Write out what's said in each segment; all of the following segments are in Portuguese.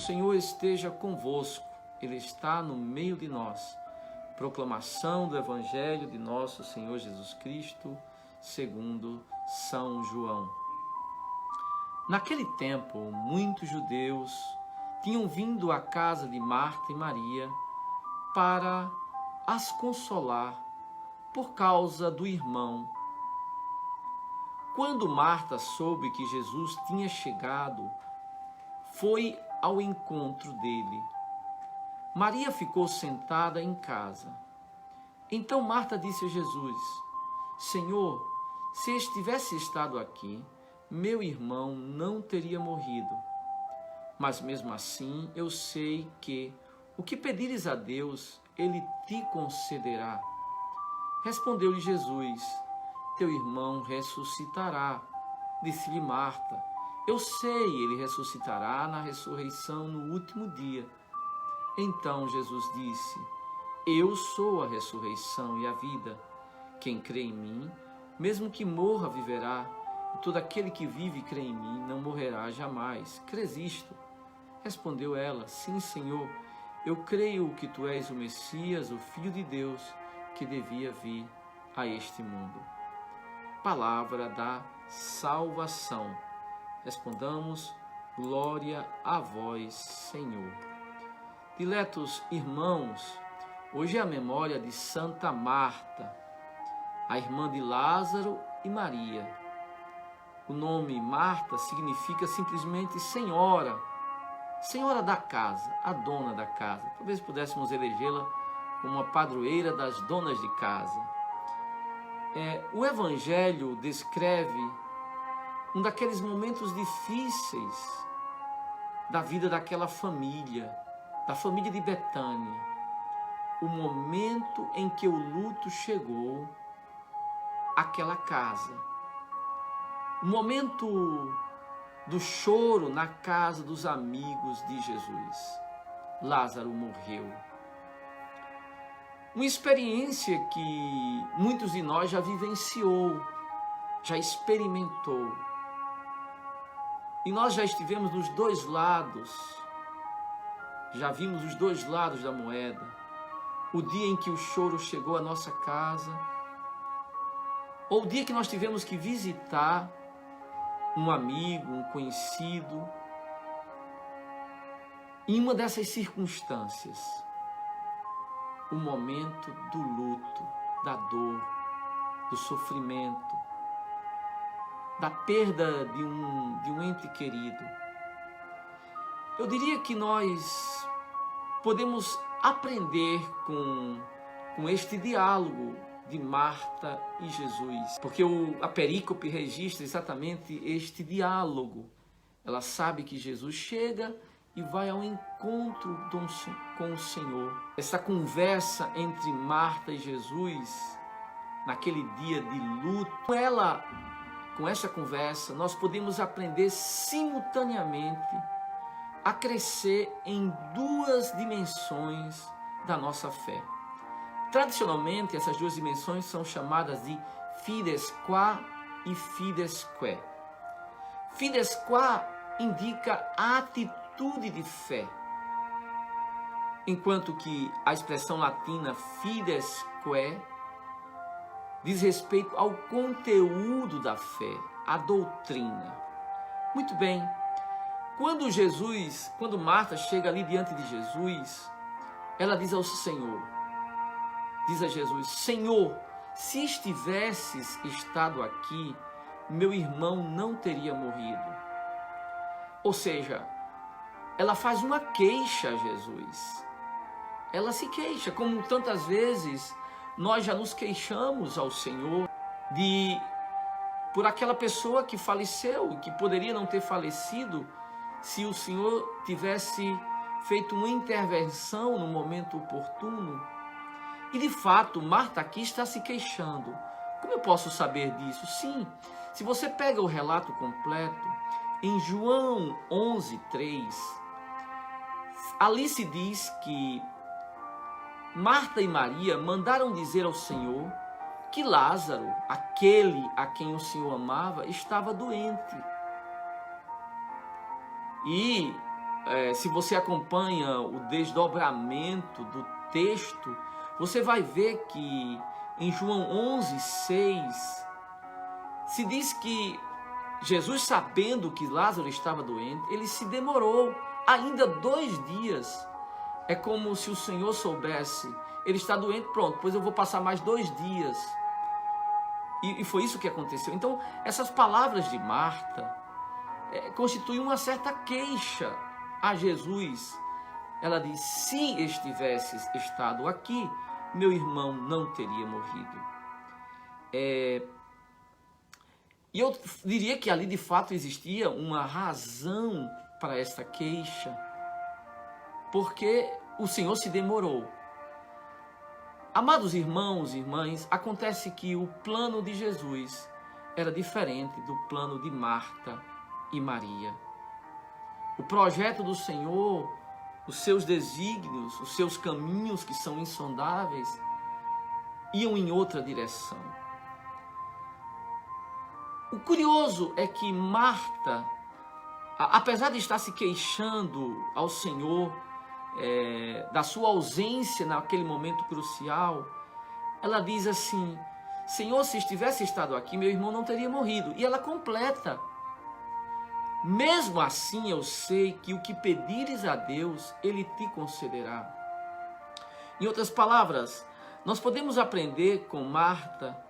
Senhor esteja convosco, Ele está no meio de nós. Proclamação do Evangelho de nosso Senhor Jesus Cristo, segundo São João. Naquele tempo, muitos judeus tinham vindo à casa de Marta e Maria para as consolar por causa do irmão. Quando Marta soube que Jesus tinha chegado, foi ao encontro dele. Maria ficou sentada em casa. Então Marta disse a Jesus: Senhor, se estivesse estado aqui, meu irmão não teria morrido. Mas mesmo assim eu sei que o que pedires a Deus, Ele te concederá. Respondeu-lhe Jesus: Teu irmão ressuscitará. Disse-lhe Marta: Eu sei, ele ressuscitará na ressurreição no último dia. Então Jesus disse: Eu sou a ressurreição e a vida. Quem crê em mim, mesmo que morra, viverá. E todo aquele que vive e crê em mim não morrerá jamais. Crês isto? Respondeu ela: Sim, Senhor. Eu creio que tu és o Messias, o Filho de Deus, que devia vir a este mundo. Palavra da salvação. Respondamos: glória a vós, Senhor. Diletos irmãos, hoje é a memória de Santa Marta, a irmã de Lázaro e Maria. O nome Marta significa simplesmente senhora, senhora da casa, a dona da casa. Talvez pudéssemos elegê-la como a padroeira das donas de casa. O Evangelho descreve um daqueles momentos difíceis da vida daquela família, da família de Betânia. O momento em que o luto chegou àquela casa. O momento do choro na casa dos amigos de Jesus. Lázaro morreu. Uma experiência que muitos de nós já vivenciou, já experimentou. E nós já estivemos nos dois lados, já vimos os dois lados da moeda. O dia em que o choro chegou à nossa casa, ou o dia que nós tivemos que visitar um amigo, um conhecido. Em uma dessas circunstâncias, o momento do luto, da dor, do sofrimento, da perda de um ente querido. Eu diria que nós podemos aprender com este diálogo de Marta e Jesus, porque a perícope registra exatamente este diálogo. Ela sabe que Jesus chega e vai ao encontro com o Senhor. Essa conversa entre Marta e Jesus, naquele dia de luto, com essa conversa, nós podemos aprender simultaneamente a crescer em duas dimensões da nossa fé. Tradicionalmente, essas duas dimensões são chamadas de fides qua e fides que. Fides qua indica a atitude de fé, enquanto que a expressão latina fides que diz respeito ao conteúdo da fé, à doutrina. Muito bem, quando Marta chega ali diante de Jesus, ela diz ao Senhor, diz a Jesus: Senhor, se estivesses estado aqui, meu irmão não teria morrido. Ou seja, ela faz uma queixa a Jesus. Ela se queixa, como tantas vezes nós já nos queixamos ao Senhor por aquela pessoa que faleceu e que poderia não ter falecido se o Senhor tivesse feito uma intervenção no momento oportuno. E de fato, Marta aqui está se queixando. Como eu posso saber disso? Sim, se você pega o relato completo, em João 11:3, ali se diz que Marta e Maria mandaram dizer ao Senhor que Lázaro, aquele a quem o Senhor amava, estava doente. E se você acompanha o desdobramento do texto, você vai ver que em João 11:6, se diz que Jesus, sabendo que Lázaro estava doente, ele se demorou ainda 2 dias. É como se o Senhor soubesse, ele está doente, pronto, pois eu vou passar mais 2 dias. E foi isso que aconteceu. Então, essas palavras de Marta constituem uma certa queixa a Jesus. Ela diz: se estivesses estado aqui, meu irmão não teria morrido. E eu diria que ali de fato existia uma razão para esta queixa, porque o Senhor se demorou. Amados irmãos e irmãs, acontece que o plano de Jesus era diferente do plano de Marta e Maria. O projeto do Senhor, os seus desígnios, os seus caminhos que são insondáveis, iam em outra direção. O curioso é que Marta, apesar de estar se queixando ao Senhor da sua ausência naquele momento crucial, ela diz assim: Senhor, se estivesse estado aqui, meu irmão não teria morrido. E ela completa: mesmo assim eu sei que o que pedires a Deus, Ele te concederá. Em outras palavras, nós podemos aprender com Marta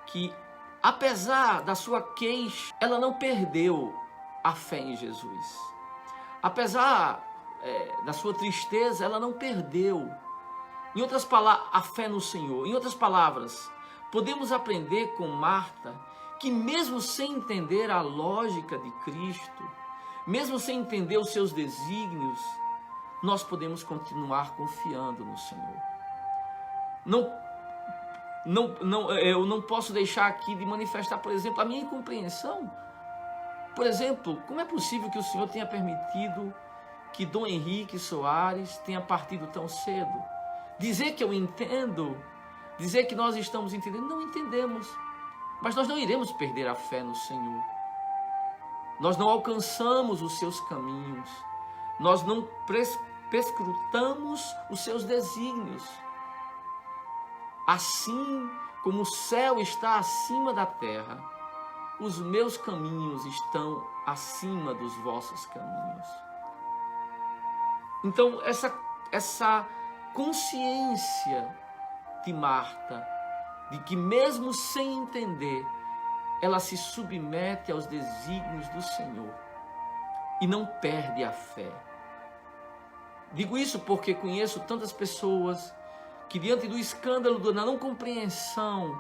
que, apesar da sua queixa, ela não perdeu a fé em Jesus. Apesar da sua tristeza, ela não perdeu. Em outras palavras, a fé no Senhor. Em outras palavras, podemos aprender com Marta que mesmo sem entender a lógica de Cristo, mesmo sem entender os seus desígnios, nós podemos continuar confiando no Senhor. Eu não posso deixar aqui de manifestar, por exemplo, a minha incompreensão. Por exemplo, como é possível que o Senhor tenha permitido que Dom Henrique Soares tenha partido tão cedo? Dizer que eu entendo, dizer que nós estamos entendendo, não entendemos. Mas nós não iremos perder a fé no Senhor. Nós não alcançamos os seus caminhos. Nós não perscrutamos os seus desígnios. Assim como o céu está acima da terra, os meus caminhos estão acima dos vossos caminhos. Então, essa consciência de Marta, de que mesmo sem entender, ela se submete aos desígnios do Senhor e não perde a fé. Digo isso porque conheço tantas pessoas que, diante do escândalo da não compreensão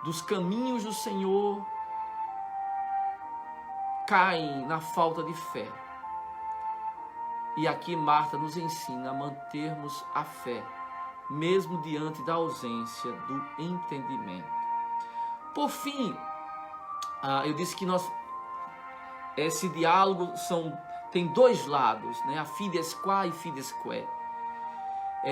dos caminhos do Senhor, caem na falta de fé. E aqui Marta nos ensina a mantermos a fé, mesmo diante da ausência do entendimento. Por fim, eu disse que esse diálogo tem 2 lados, né? A fides qua e fides que.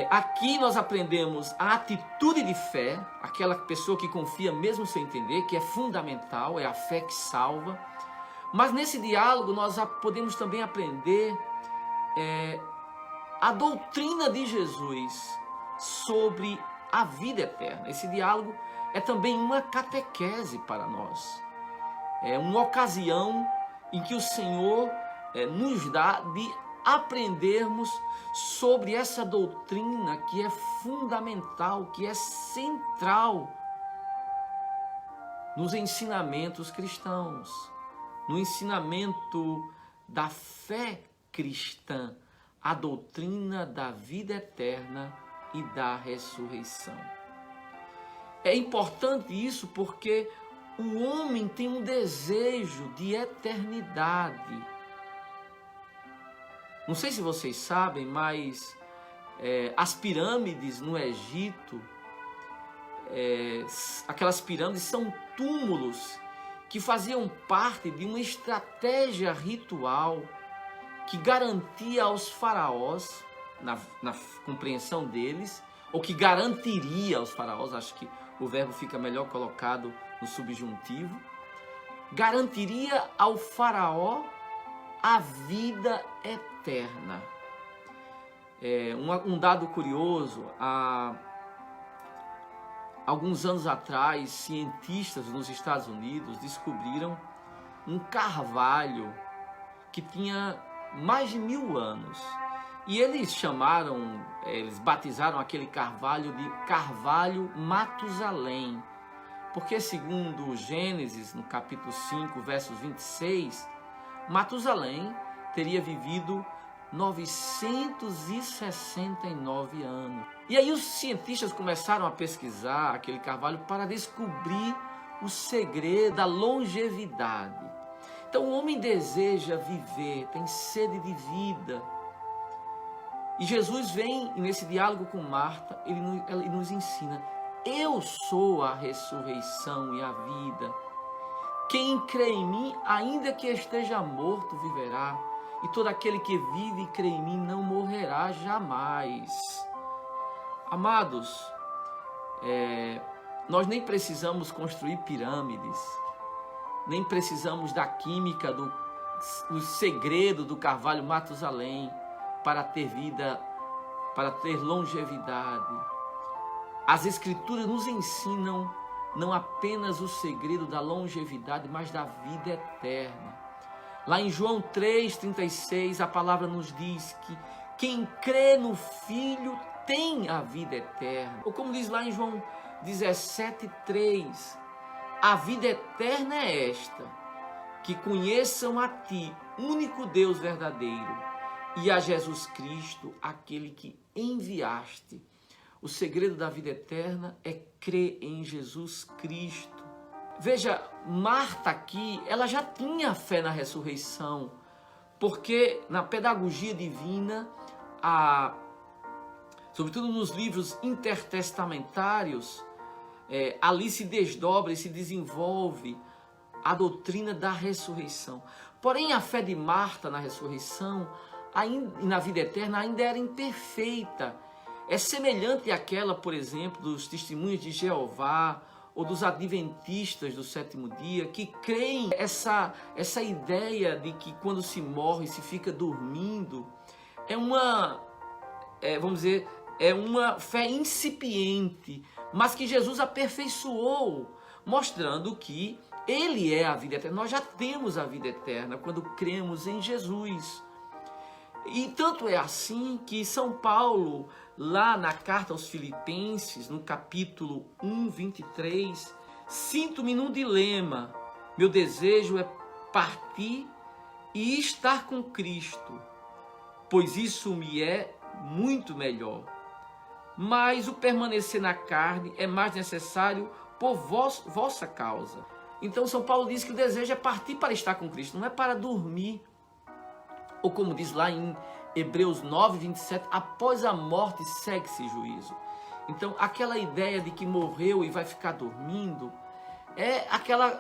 Aqui nós aprendemos a atitude de fé, aquela pessoa que confia mesmo sem entender, que é fundamental, é a fé que salva. Mas nesse diálogo nós podemos também aprender a doutrina de Jesus sobre a vida eterna. Esse diálogo é também uma catequese para nós. É uma ocasião em que o Senhor nos dá de aprendermos sobre essa doutrina que é fundamental, que é central nos ensinamentos cristãos, no ensinamento da fé cristã, a doutrina da vida eterna e da ressurreição. É importante isso porque o homem tem um desejo de eternidade. Não sei se vocês sabem, mas as pirâmides no Egito, aquelas pirâmides são túmulos que faziam parte de uma estratégia ritual que garantia aos faraós, na compreensão deles, ou que garantiria aos faraós, acho que o verbo fica melhor colocado no subjuntivo, garantiria ao faraó a vida eterna. Um dado curioso, há alguns anos atrás, cientistas nos Estados Unidos descobriram um carvalho que tinha mais de 1000 anos. E eles batizaram aquele carvalho de Carvalho Matusalém, porque segundo Gênesis, no capítulo 5, versos 26, Matusalém teria vivido 969 anos. E aí os cientistas começaram a pesquisar aquele carvalho para descobrir o segredo da longevidade. Então o homem deseja viver, tem sede de vida. E Jesus vem nesse diálogo com Marta, ele nos ensina: eu sou a ressurreição e a vida. Quem crê em mim, ainda que esteja morto, viverá. E todo aquele que vive e crê em mim não morrerá jamais. Amados, nós nem precisamos construir pirâmides, nem precisamos da química, do segredo do carvalho Matusalém para ter vida, para ter longevidade. As Escrituras nos ensinam não apenas o segredo da longevidade, mas da vida eterna. Lá em João 3,36, a palavra nos diz que quem crê no Filho tem a vida eterna. Ou como diz lá em João 17,3, a vida eterna é esta, que conheçam a Ti, único Deus verdadeiro, e a Jesus Cristo, aquele que enviaste. O segredo da vida eterna é crer em Jesus Cristo. Veja, Marta aqui, ela já tinha fé na ressurreição, porque na pedagogia divina, sobretudo nos livros intertestamentários, ali se desdobra e se desenvolve a doutrina da ressurreição. Porém, a fé de Marta na ressurreição e na vida eterna ainda era imperfeita. É semelhante àquela, por exemplo, dos testemunhos de Jeová ou dos adventistas do sétimo dia, que creem essa ideia de que quando se morre, se fica dormindo, é uma fé incipiente, mas que Jesus aperfeiçoou, mostrando que Ele é a vida eterna. Nós já temos a vida eterna quando cremos em Jesus. E tanto é assim que São Paulo, lá na carta aos Filipenses, no capítulo 1, 23, sinto-me num dilema. Meu desejo é partir e estar com Cristo, pois isso me é muito melhor. Mas o permanecer na carne é mais necessário por vossa causa. Então São Paulo diz que o desejo é partir para estar com Cristo, não é para dormir. Ou como diz lá em Hebreus 9, 27, após a morte segue-se juízo. Então aquela ideia de que morreu e vai ficar dormindo é aquela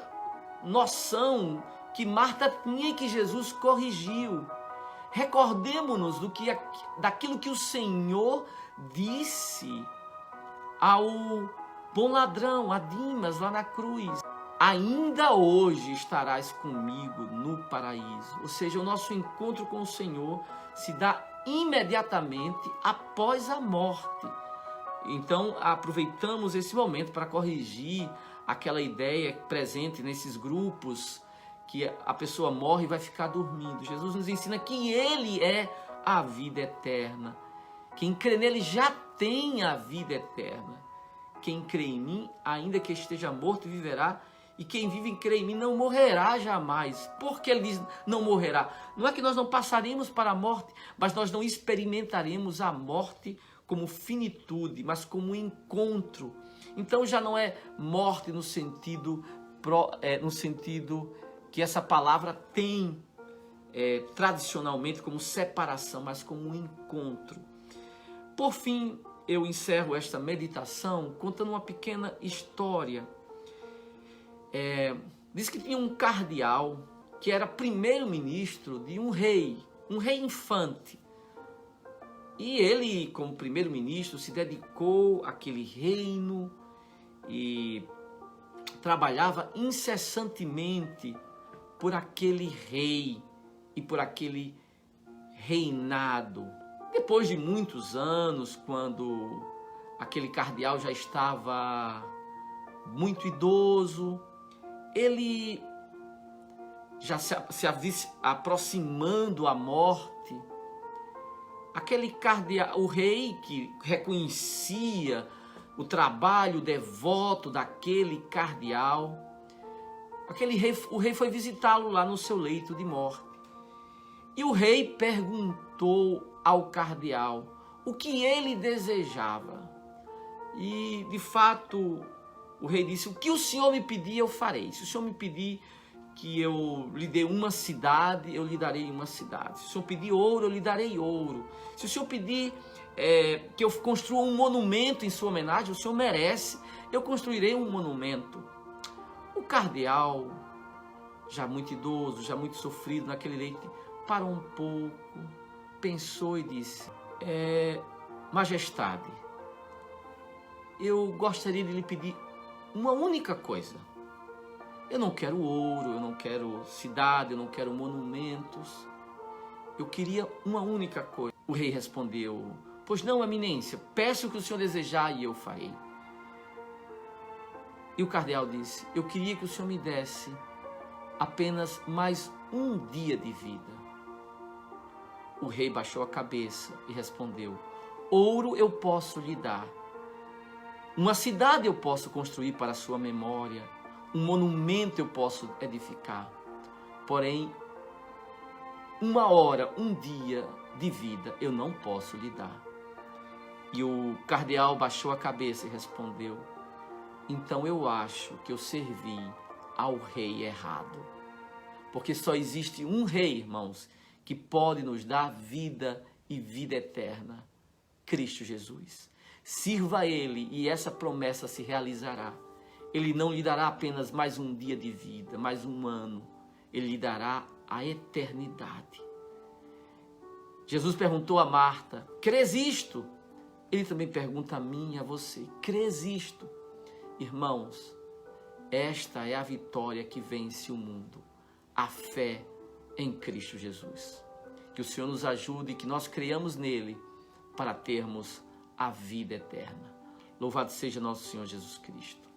noção que Marta tinha e que Jesus corrigiu. Recordemos-nos daquilo que o Senhor disse ao bom ladrão, a Dimas, lá na cruz. Ainda hoje estarás comigo no paraíso. Ou seja, o nosso encontro com o Senhor se dá imediatamente após a morte. Então, aproveitamos esse momento para corrigir aquela ideia presente nesses grupos que a pessoa morre e vai ficar dormindo. Jesus nos ensina que Ele é a vida eterna. Quem crê nele já tem a vida eterna. Quem crê em mim, ainda que esteja morto, viverá. E quem vive e crê em mim não morrerá jamais. Por que ele diz não morrerá? Não é que nós não passaremos para a morte, mas nós não experimentaremos a morte como finitude, mas como encontro. Então já não é morte no sentido que essa palavra tem tradicionalmente como separação, mas como um encontro. Por fim, eu encerro esta meditação contando uma pequena história. Diz que tinha um cardeal que era primeiro-ministro de um rei infante. E ele, como primeiro-ministro, se dedicou àquele reino e trabalhava incessantemente por aquele rei e por aquele reinado. Depois de muitos anos, quando aquele cardeal já estava muito idoso, ele já se aproximando à morte, aquele cardeal, o rei que reconhecia o trabalho devoto daquele cardeal, o rei foi visitá-lo lá no seu leito de morte. E o rei perguntou ao cardeal o que ele desejava. E, de fato, o rei disse: o que o senhor me pedir, eu farei. Se o senhor me pedir que eu lhe dê uma cidade, eu lhe darei uma cidade. Se o senhor pedir ouro, eu lhe darei ouro. Se o senhor pedir que eu construa um monumento em sua homenagem, o senhor merece, eu construirei um monumento. O cardeal, já muito idoso, já muito sofrido naquele leito, parou um pouco, pensou e disse: Majestade, eu gostaria de lhe pedir uma única coisa. Eu não quero ouro, eu não quero cidade, eu não quero monumentos. Eu queria uma única coisa. O rei respondeu: pois não, eminência, peço o que o senhor desejar e eu farei. E o cardeal disse: eu queria que o senhor me desse apenas mais um dia de vida. O rei baixou a cabeça e respondeu: ouro eu posso lhe dar. Uma cidade eu posso construir para a sua memória. Um monumento eu posso edificar. Porém, uma hora, um dia de vida eu não posso lhe dar. E o cardeal baixou a cabeça e respondeu: então eu acho que eu servi ao rei errado. Porque só existe um rei, irmãos, que pode nos dar vida e vida eterna: Cristo Jesus. Sirva a Ele e essa promessa se realizará. Ele não lhe dará apenas mais um dia de vida, mais um ano. Ele lhe dará a eternidade. Jesus perguntou a Marta: crês isto? Ele também pergunta a mim e a você: crês isto? Irmãos, esta é a vitória que vence o mundo. A fé em Cristo Jesus. Que o Senhor nos ajude e que nós creiamos nele para termos a vida eterna. Louvado seja nosso Senhor Jesus Cristo.